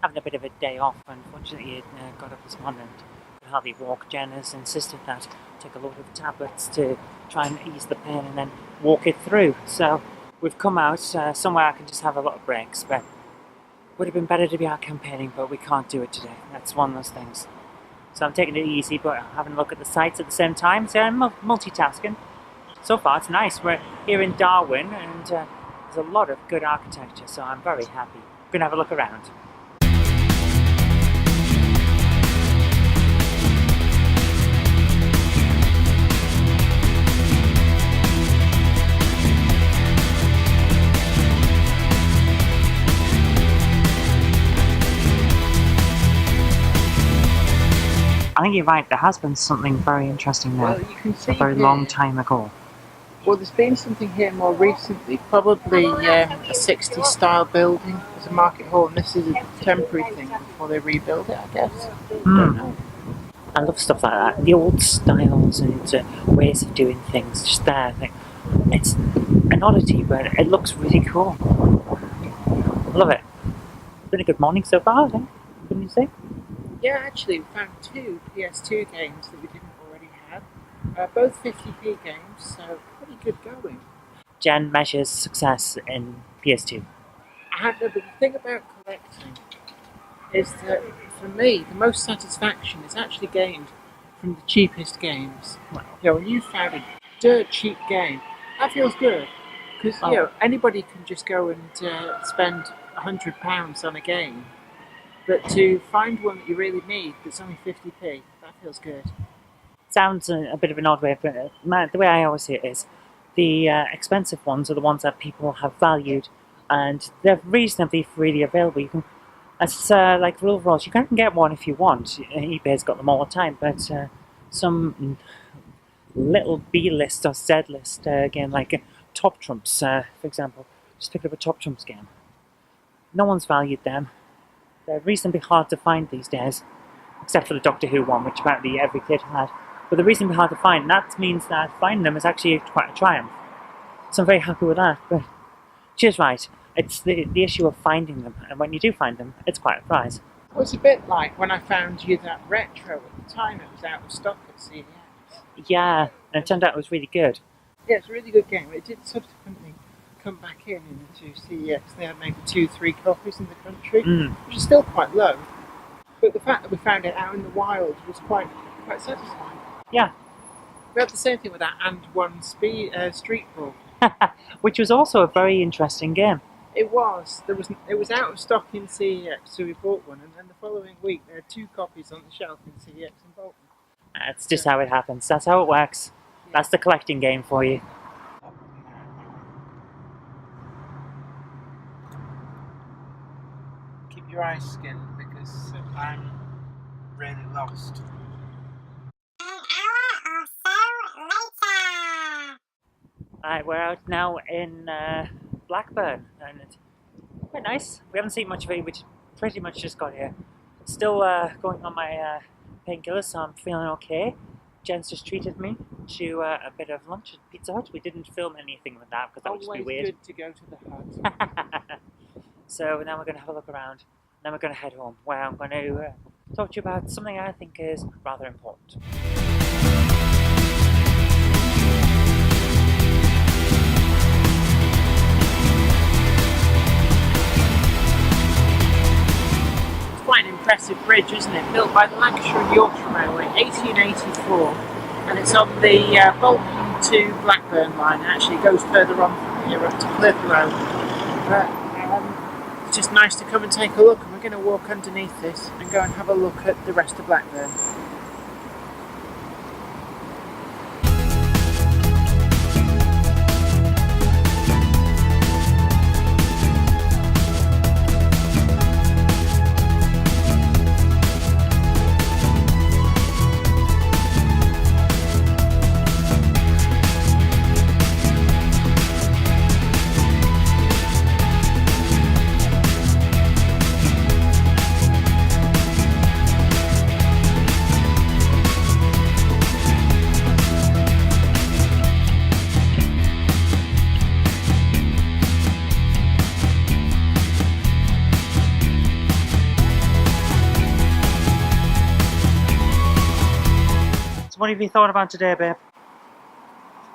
having a bit of a day off. Unfortunately, it got up this morning and could hardly walk. Jen has insisted that I take a load of tablets to try and ease the pain and then walk it through. So we've come out somewhere I can just have a lot of breaks, but would have been better to be out campaigning, but we can't do it today. That's one of those things. So I'm taking it easy, but having a look at the sites at the same time. So I'm multitasking. So far, it's nice. We're here in Darwin, and there's a lot of good architecture, so I'm very happy. We're going to have a look around. I think you're right, there has been something very interesting there. Well, you can see a very long time ago. Well, there's been something here more recently, probably a 60s style building as a market hall, and this is a temporary thing before they rebuild it, I guess. Don't know. I love stuff like that. The old styles and ways of doing things, just there. I think it's an oddity, but it looks really cool. I love it. It's been a good morning so far, I think. Wouldn't you say? Yeah, actually, we found 2 PS2 games that we didn't already have. Both 50p games, so pretty good going. Jen measures success in PS2. But the thing about collecting is that, for me, the most satisfaction is actually gained from the cheapest games. Wow. You know, when you found a dirt cheap game, that feels good. Because, you know, anybody can just go and spend £100 on a game. But to find one that you really need that's only 50p, that feels good. Sounds a bit of an odd way of putting it. The way I always see it is the expensive ones are the ones that people have valued, and they're reasonably freely available. You can, as like rule of laws, you can get one if you want. eBay's got them all the time, but some little B-list or Z-list game like Top Trumps, for example, just picked up a Top Trumps game. No one's valued them. They're reasonably hard to find these days, except for the Doctor Who one, which apparently every kid had. But they're reasonably hard to find, and that means that finding them is actually quite a triumph. So I'm very happy with that. But she's right, it's the issue of finding them, and when you do find them, it's quite a prize. Well, it's a bit like when I found you that retro at the time. It was out of stock at CES. Yeah, and it turned out it was really good. Yeah, it's a really good game. It did subsequently come back into CES. They had maybe 2-3 copies in the country, which is still quite low. But the fact that we found it out in the wild was quite satisfying. Yeah. We had the same thing with that And One Street Ball. Which was also a very interesting game. It was. It was out of stock in CEX, so we bought one, and then the following week there had 2 copies on the shelf in CEX in Bolton. That's just how it happens. That's how it works. Yeah. That's the collecting game for you. Keep your eyes skinned because I'm really lost. Alright, we're out now in Blackburn, and it's quite nice. We haven't seen much of it, which pretty much just got here. Still going on my painkillers, so I'm feeling okay. Jen's just treated me to a bit of lunch at Pizza Hut. We didn't film anything with that because that would just be weird. Good to go to the hut. So now we're going to have a look around. Then we're going to head home, where I'm going to talk to you about something I think is rather important. Quite an impressive bridge, isn't it? Built by the Lancashire and Yorkshire Railway, 1884, and it's on the Bolton to Blackburn line. It actually goes further on from here up to Clitheroe. It's just nice to come and take a look, and we're going to walk underneath this and go and have a look at the rest of Blackburn. What have you thought about today, babe?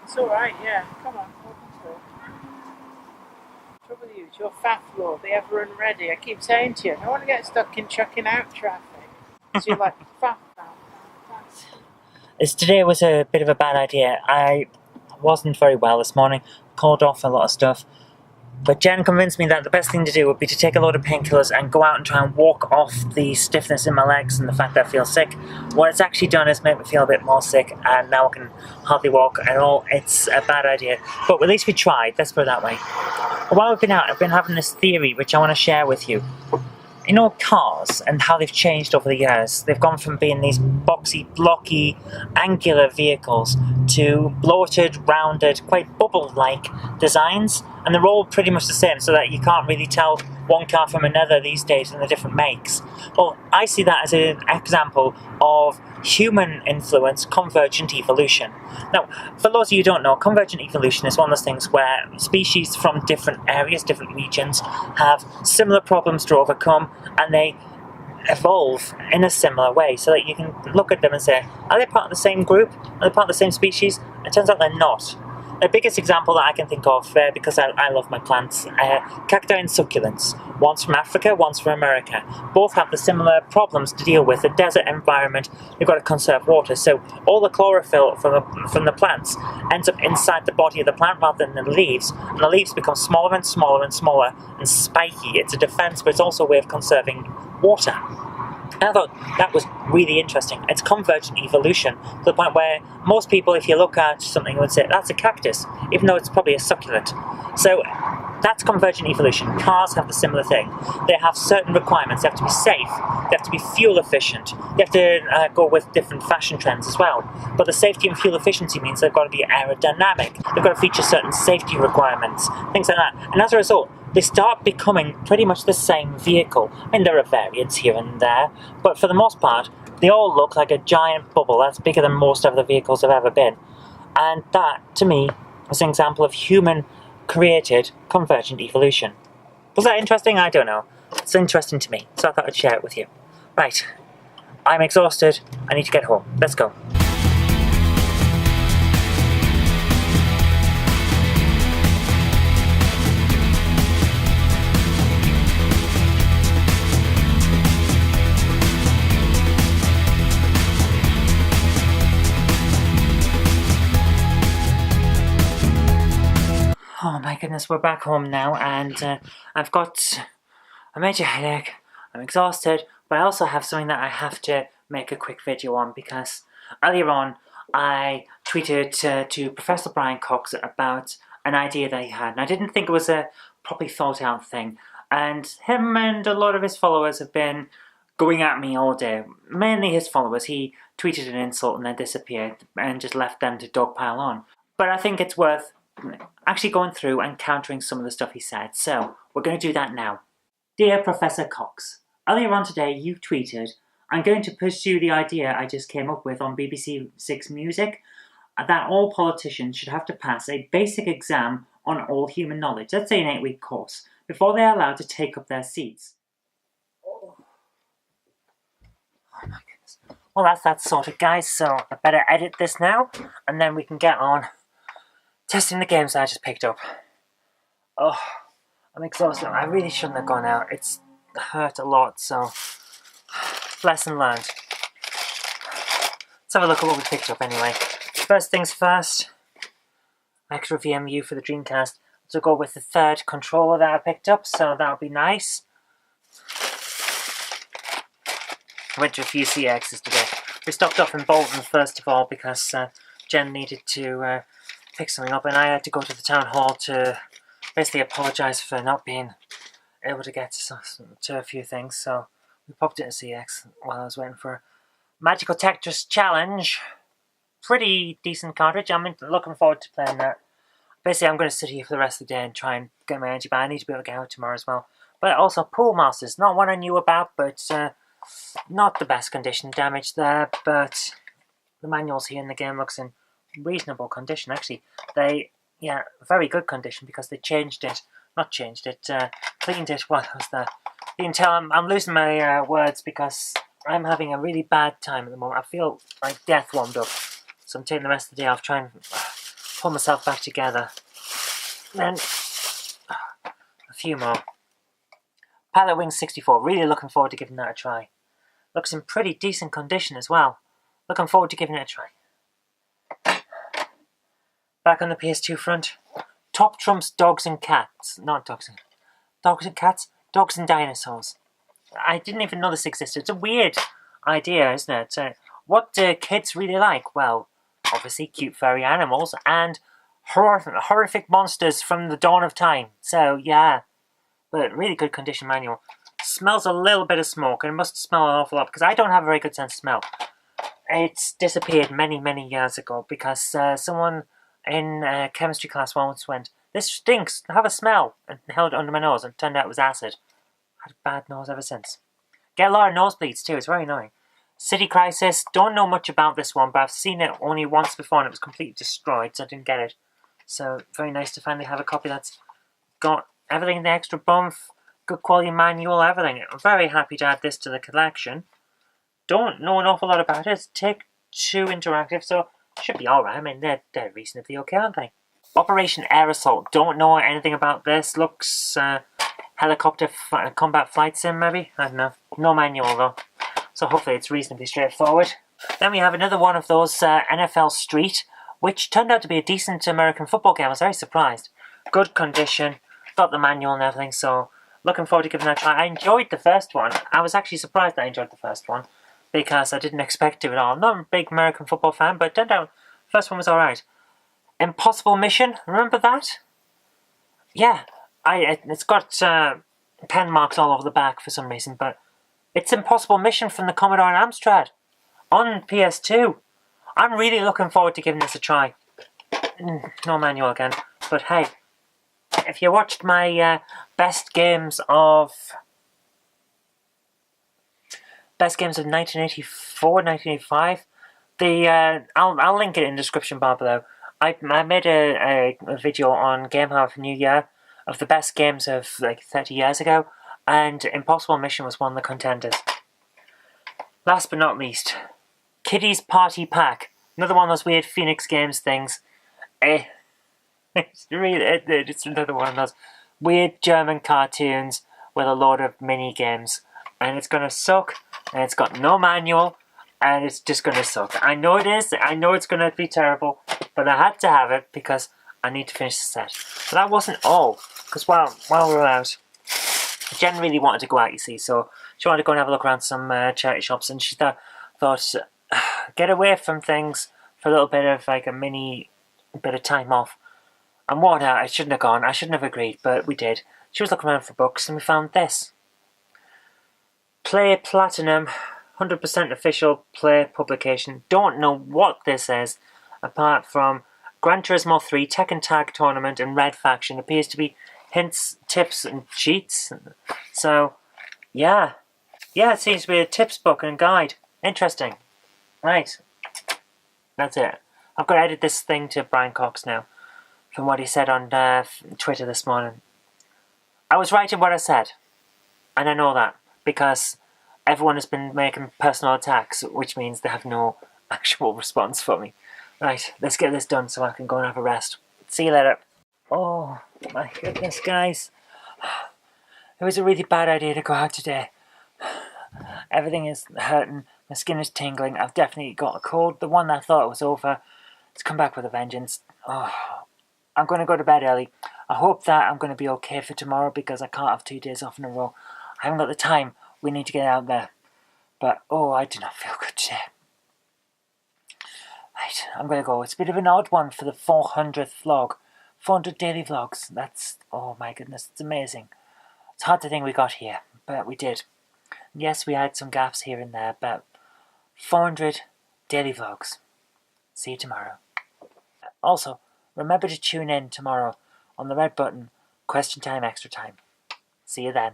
It's alright, yeah. Come on, welcome to it. Trouble with you, it's your faff law, the ever unready. I keep saying to you, I don't want to get stuck in chucking out traffic. So you're like, faff. Today was a bit of a bad idea. I wasn't very well this morning, called off a lot of stuff. But Jen convinced me that the best thing to do would be to take a load of painkillers and go out and try and walk off the stiffness in my legs and the fact that I feel sick. What it's actually done is make me feel a bit more sick, and now I can hardly walk at all. It's a bad idea. But at least we tried, let's put it that way. While we've been out, I've been having this theory which I want to share with you. You know, cars and how they've changed over the years. They've gone from being these boxy, blocky, angular vehicles to bloated, rounded, quite bubble-like designs, and they're all pretty much the same, so that you can't really tell one car from another these days in the different makes. Well, I see that as an example of human-influenced convergent evolution. Now, for those of you who don't know, convergent evolution is one of those things where species from different areas, different regions, have similar problems to overcome, and they evolve in a similar way, so that you can look at them and say, are they part of the same group? Are they part of the same species? It turns out they're not. The biggest example that I can think of, because I love my plants, cacti and succulents. One's from Africa, one's from America. Both have the similar problems to deal with. A desert environment, you've got to conserve water, so all the chlorophyll from the plants ends up inside the body of the plant rather than the leaves, and the leaves become smaller and smaller and smaller and spiky. It's a defense, but it's also a way of conserving water. I thought that was really interesting. It's convergent evolution, to the point where most people, if you look at something, would say, that's a cactus, even though it's probably a succulent. So that's convergent evolution. Cars have the similar thing. They have certain requirements. They have to be safe. They have to be fuel efficient. They have to go with different fashion trends as well. But the safety and fuel efficiency means they've got to be aerodynamic. They've got to feature certain safety requirements, things like that. And as a result, they start becoming pretty much the same vehicle. I mean, there are variants here and there, but for the most part, they all look like a giant bubble that's bigger than most of the vehicles have ever been. And that, to me, is an example of human-created convergent evolution. Was that interesting? I don't know. It's interesting to me, so I thought I'd share it with you. Right, I'm exhausted. I need to get home. Let's go. Oh my goodness, we're back home now, and I've got a major headache. I'm exhausted, but I also have something that I have to make a quick video on, because earlier on I tweeted to Professor Brian Cox about an idea that he had, and I didn't think it was a properly thought out thing, and him and a lot of his followers have been going at me all day. Mainly his followers. He tweeted an insult and then disappeared and just left them to dogpile on. But I think it's worth actually going through and countering some of the stuff he said, so we're going to do that now. Dear Professor Cox, earlier on today you tweeted, I'm going to pursue the idea I just came up with on BBC Six Music, that all politicians should have to pass a basic exam on all human knowledge, let's say an 8-week course, before they are allowed to take up their seats. Oh my goodness. Well, that's that sorted, guys, so I better edit this now, and then we can get on testing the games I just picked up. Oh, I'm exhausted. I really shouldn't have gone out. It's hurt a lot, so lesson learned. Let's have a look at what we picked up anyway. First things first, extra VMU for the Dreamcast. So go with the third controller that I picked up, so that'll be nice. I went to a few CXs today. We stopped off in Bolton first of all because Jen needed to pick something up, and I had to go to the town hall to basically apologise for not being able to get to a few things, so we popped into CX while I was waiting for Magical Tetris Challenge. Pretty decent cartridge. I'm looking forward to playing that. Basically, I'm going to sit here for the rest of the day and try and get my energy back. I need to be able to get out tomorrow as well. But also, Pool Masters, not one I knew about, but not the best condition damage there, but the manuals here in the game looks in reasonable condition, actually. Very good condition, because they cleaned it. What was that? You can tell I'm losing my words, because I'm having a really bad time at the moment. I feel like death warmed up. So I'm taking the rest of the day off, trying to pull myself back together. Then, a few more. Pilot Wing 64, really looking forward to giving that a try. Looks in pretty decent condition as well. Looking forward to giving it a try. Back on the PS2 front. Top trumps dogs and cats. Not dogs and cats? Dogs and dinosaurs. I didn't even know this existed. It's a weird idea, isn't it? What do kids really like? Well, obviously cute furry animals and horrific monsters from the dawn of time. So, yeah. But really good condition manual. Smells a little bit of smoke, and it must smell an awful lot because I don't have a very good sense of smell. It's disappeared many, many years ago because someone in chemistry class once went, "This stinks, have a smell," and held it under my nose, and it turned out it was acid. Had a bad nose ever since. Get a lot of nosebleeds too, it's very annoying. City Crisis, don't know much about this one, but I've seen it only once before and it was completely destroyed, so I didn't get it. So, very nice to finally have a copy that's got everything in the extra bump, good quality manual, everything. I'm very happy to add this to the collection. Don't know an awful lot about it. It's Take-Two Interactive, so it should be alright. I mean, they're reasonably okay, aren't they? Operation Air Assault. Don't know anything about this. Looks helicopter combat flight sim, maybe? I don't know. No manual, though. So hopefully it's reasonably straightforward. Then we have another one of those NFL Street, which turned out to be a decent American football game. I was very surprised. Good condition. Got the manual and everything, so looking forward to giving that a try. I enjoyed the first one. I was actually surprised I enjoyed the first one because I didn't expect to at all. I'm not a big American football fan, but it turned out the first one was alright. Impossible Mission, remember that? Yeah, it's got pen marks all over the back for some reason, but it's Impossible Mission from the Commodore and Amstrad on PS2. I'm really looking forward to giving this a try. No manual again, but hey, if you watched my best games of 1984, 1985, I'll link it in the description bar below. I made a video on Game Hour for New Year of the best games of like 30 years ago, and Impossible Mission was one of the contenders. Last but not least, Kiddies Party Pack. Another one of those weird Phoenix Games things. It's another one of those weird German cartoons with a load of mini games, and it's gonna suck, and it's got no manual, and it's just gonna suck. I know it is. I know it's gonna be terrible, but I had to have it because I need to finish the set. But that wasn't all, because while we were out, Jen really wanted to go out, you see, so she wanted to go and have a look around some charity shops, and she thought, get away from things for a little bit of like a mini bit of time off. And what I shouldn't have gone, I shouldn't have agreed, but we did. She was looking around for books and we found this. Play Platinum, 100% official Play publication. Don't know what this is, apart from Gran Turismo 3, Tekken Tag Tournament and Red Faction. Appears to be hints, tips and cheats. So, yeah. Yeah, it seems to be a tips book and guide. Interesting. Right. That's it. I've got to edit this thing to Brian Cox now, from what he said on Twitter this morning. I was right in what I said, and I know that, because everyone has been making personal attacks, which means they have no actual response for me. Right, let's get this done so I can go and have a rest. See you later. Oh, my goodness, guys. It was a really bad idea to go out today. Everything is hurting, my skin is tingling, I've definitely got a cold. The one that I thought was over, it's come back with a vengeance. Oh, I'm going to go to bed early. I hope that I'm going to be okay for tomorrow because I can't have 2 days off in a row. I haven't got the time. We need to get out there. But, oh, I do not feel good today. Right, I'm going to go. It's a bit of an odd one for the 400th vlog. 400 daily vlogs. That's, oh my goodness, it's amazing. It's hard to think we got here, but we did. Yes, we had some gaps here and there, but 400 daily vlogs. See you tomorrow. Also, remember to tune in tomorrow on the red button, Question Time Extra Time. See you then.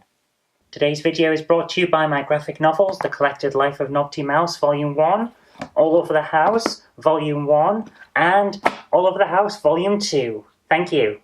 Today's video is brought to you by my graphic novels, The Collected Life of Nobty Mouse, Volume 1, All Over the House, Volume 1, and All Over the House, Volume 2. Thank you.